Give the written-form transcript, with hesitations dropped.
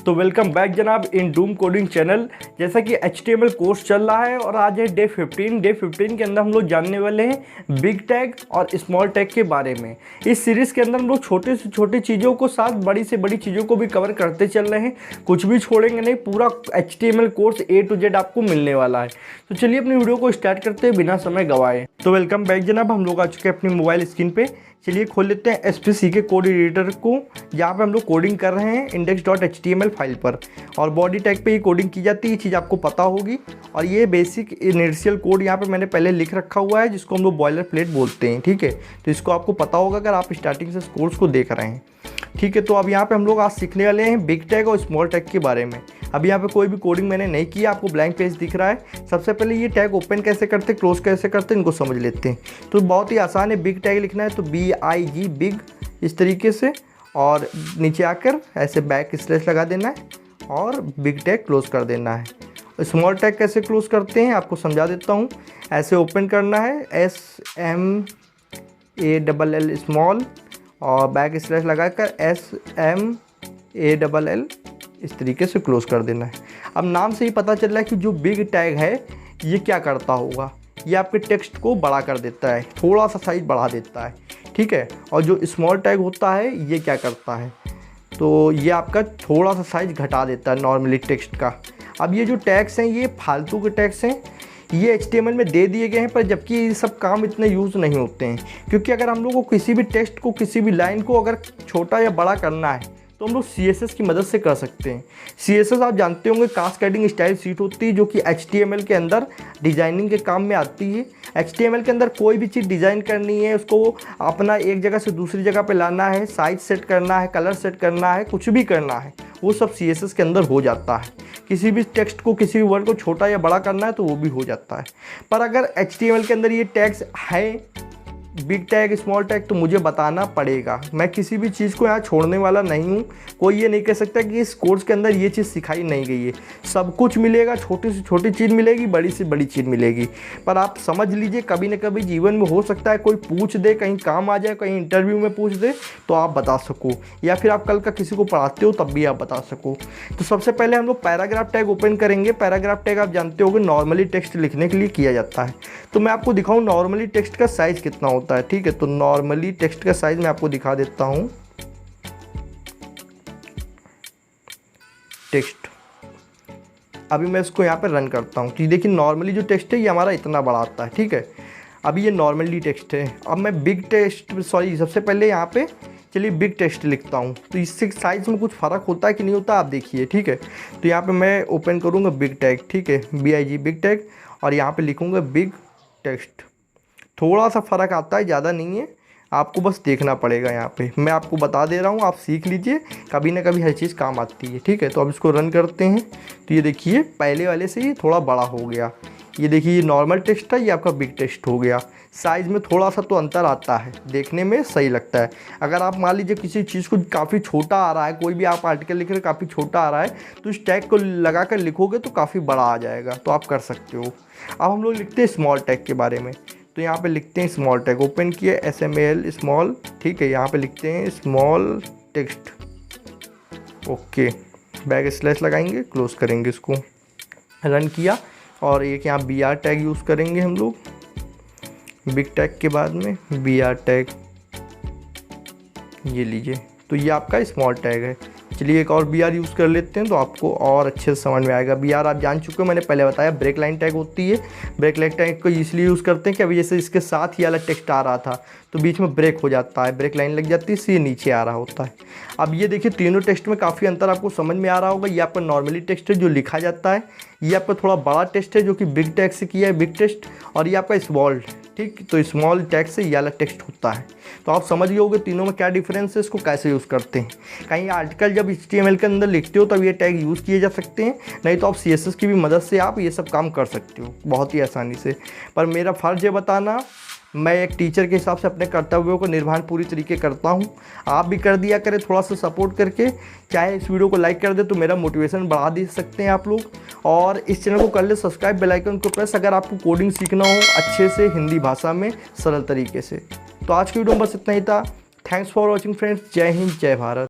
तो welcome back जनाब इन Doom coding channel. जैसा कि HTML कोर्स चल रहा है और आज है डे 15 के अंदर हम लोग जानने वाले हैं बिग टैग और स्मॉल टैग के बारे में। इस सीरीज़ के अंदर हम लोग छोटे से छोटी चीज़ों को साथ बड़ी से बड़ी चीज़ों को भी कवर करते चल रहे हैं, कुछ भी छोड़ेंगे नहीं। पूरा HTML course A to Z आपको मिलने वाला है। तो चलिए अपनी वीडियो को स्टार्ट करते हैं बिना समय गवाए। तो वेलकम बैक जनाब, हम लोग आ चुके हैं अपनी मोबाइल स्क्रीन पे। चलिए खोल लेते हैं SPC के कोड एडिटर को, जहाँ पे हम लोग कोडिंग कर रहे हैं index.html फाइल पर, और बॉडी टैग पे ही कोडिंग की जाती है, ये चीज़ आपको पता होगी। और ये बेसिक इनिशियल कोड यहाँ पे मैंने पहले लिख रखा हुआ है, जिसको हम लोग बॉयलर प्लेट बोलते हैं, ठीक है। तो इसको आपको पता होगा अगर आप स्टार्टिंग से इस कोर्स को देख रहे हैं, ठीक है। तो अब यहाँ पे हम लोग आज सीखने वाले हैं बिग टैग और स्मॉल टैग के बारे में। अभी यहाँ पे कोई भी कोडिंग मैंने नहीं किया, आपको ब्लैंक पेज दिख रहा है। सबसे पहले ये टैग ओपन कैसे करते, क्लोज कैसे करते, इनको समझ लेते हैं। तो बहुत ही आसान है, बिग टैग लिखना है तो BIG बिग इस तरीके से, और नीचे आकर ऐसे बैक स्लैश लगा देना है और बिग टैग क्लोज कर देना है। स्मॉल टैग कैसे क्लोज करते हैं आपको समझा देता हूँ। ऐसे ओपन करना है SMALL स्मॉल और बैक स्लैश लगाकर SMALL इस तरीके से क्लोज कर देना है। अब नाम से ही पता चल रहा है कि जो बिग टैग है ये क्या करता होगा, ये आपके टेक्स्ट को बड़ा कर देता है, थोड़ा सा साइज बढ़ा देता है, ठीक है। और जो स्मॉल टैग होता है ये क्या करता है, तो ये आपका थोड़ा सा साइज घटा देता है नॉर्मली टेक्स्ट का। अब ये जो टैग्स हैं ये फालतू के टैग्स हैं, ये HTML में दे दिए गए हैं, पर जबकि ये सब काम इतने यूज़ नहीं होते हैं। क्योंकि अगर हम लोग को किसी भी टेक्स्ट को, किसी भी लाइन को अगर छोटा या बड़ा करना है तो हम लोग CSS की मदद से कर सकते हैं। CSS आप जानते होंगे, कास्केडिंग स्टाइल शीट होती है, जो कि HTML के अंदर डिज़ाइनिंग के काम में आती है। HTML के अंदर कोई भी चीज़ डिज़ाइन करनी है, उसको अपना एक जगह से दूसरी जगह पे लाना है, साइज सेट करना है, कलर सेट करना है, कुछ भी करना है, वो सब CSS के अंदर हो जाता है। किसी भी टेक्स्ट को, किसी भी वर्ड को छोटा या बड़ा करना है तो वो भी हो जाता है। पर अगर HTML के अंदर ये टैग्स है, बिग टैग स्मॉल टैग, तो मुझे बताना पड़ेगा। मैं किसी भी चीज़ को यहाँ छोड़ने वाला नहीं हूँ। कोई ये नहीं कह सकता कि इस कोर्स के अंदर ये चीज़ सिखाई नहीं गई है। सब कुछ मिलेगा, छोटी से छोटी चीज़ मिलेगी, बड़ी से बड़ी चीज़ मिलेगी। पर आप समझ लीजिए, कभी न कभी जीवन में हो सकता है कोई पूछ दे, कहीं काम आ जाए, कहीं इंटरव्यू में पूछ दे तो आप बता सको, या फिर आप कल का किसी को पढ़ाते हो तब भी आप बता सको। तो सबसे पहले हम लोग पैराग्राफ टैग ओपन करेंगे। पैराग्राफ टैग आप जानते होंगे नॉर्मली टेक्स्ट लिखने के लिए किया जाता है। तो मैं आपको दिखाऊँ नॉर्मली टेक्स्ट का साइज़ कितना होता है, ठीक है। तो नॉर्मली टेक्स्ट का साइज मैं आपको दिखा देता हूं। टेक्स्ट, अभी मैं इसको यहां पे रन करता हूं। तो देखिए नॉर्मली जो टेक्स्ट है ये हमारा इतना बड़ा आता है, ठीक है। अभी ये नॉर्मली टेक्स्ट है। अब मैं बिग टेक्स्ट, सॉरी, सबसे पहले यहां पे चलिए बिग टेक्स्ट लिखता हूं। तो इससे साइज में कुछ फ़र्क होता है कि नहीं होता, आप देखिए, ठीक है। तो यहाँ पे मैं ओपन करूँगा बिग टैग, ठीक है, BIG बिग टैग, और यहाँ पे लिखूँगा बिग टेक्स्ट। थोड़ा सा फ़र्क आता है, ज़्यादा नहीं है, आपको बस देखना पड़ेगा। यहाँ पे मैं आपको बता दे रहा हूँ, आप सीख लीजिए, कभी ना कभी हर चीज़ काम आती है, ठीक है। तो अब इसको रन करते हैं। तो ये देखिए पहले वाले से ये थोड़ा बड़ा हो गया। ये देखिए ये नॉर्मल टेक्स्ट है, ये आपका बिग टेक्स्ट हो गया। साइज़ में थोड़ा सा तो अंतर आता है, देखने में सही लगता है। अगर आप मान लीजिए किसी चीज़ को काफ़ी छोटा आ रहा है, कोई भी आप आर्टिकल लिख रहे काफ़ी छोटा आ रहा है, तो इस टैग को लगा कर लिखोगे तो काफ़ी बड़ा आ जाएगा, तो आप कर सकते हो। अब हम लोग लिखते हैं स्मॉल टैग के बारे में। तो यहाँ पे लिखते हैं स्मॉल टैग, ओपन किए SMAL स्मॉल, ठीक है। यहाँ पे लिखते हैं small text, okay, back slash लगाएंगे, क्लोज करेंगे, इसको रन किया। और एक यहाँ BR टैग यूज़ करेंगे हम लोग बिग टैग के बाद में, BR टैग, ये लीजिए। तो ये आपका स्मॉल टैग है। चलिए एक और BR यूज़ कर लेते हैं तो आपको और अच्छे से समझ में आएगा। BR आप जान चुके हो, मैंने पहले बताया, ब्रेक लाइन टैग होती है। ब्रेक लाइन टैग को इसलिए यूज़ करते हैं कि अभी जैसे इसके साथ ही अलग टेक्स्ट आ रहा था तो बीच में ब्रेक हो जाता है, ब्रेक लाइन लग जाती है, इसलिए नीचे आ रहा होता है। अब ये देखिए तीनों टेक्स्ट में काफ़ी अंतर आपको समझ में आ रहा होगा। ये आपका नॉर्मली टेक्स्ट है जो लिखा जाता है, ये आपका थोड़ा बड़ा टेक्स्ट है जो कि बिग टैग से किया है, बिग टेक्स्ट, और ये आपका स्मॉल, ठीक। तो स्मॉल टैग से ये अलग टेक्स्ट होता है। तो आप समझ गए होंगे तीनों में क्या डिफरेंस है, इसको कैसे यूज़ करते हैं। कहीं आर्टिकल जब HTML के अंदर लिखते हो तब ये टैग यूज़ किए जा सकते हैं, नहीं तो आप CSS की भी मदद से आप ये सब काम कर सकते हो बहुत ही आसानी से। पर मेरा फ़र्ज़ है बताना, मैं एक टीचर के हिसाब से अपने कर्तव्यों को निर्वहन पूरी तरीके करता हूं। आप भी कर दिया करें थोड़ा सा सपोर्ट करके, चाहे इस वीडियो को लाइक कर दे तो मेरा मोटिवेशन बढ़ा दे सकते हैं आप लोग। और इस चैनल को कर ले सब्सक्राइब, बेल आइकन को प्रेस, अगर आपको कोडिंग सीखना हो अच्छे से हिंदी भाषा में सरल तरीके से। तो आज की वीडियो में बस इतना ही था। Thanks for watching friends. जय हिंद, जय भारत।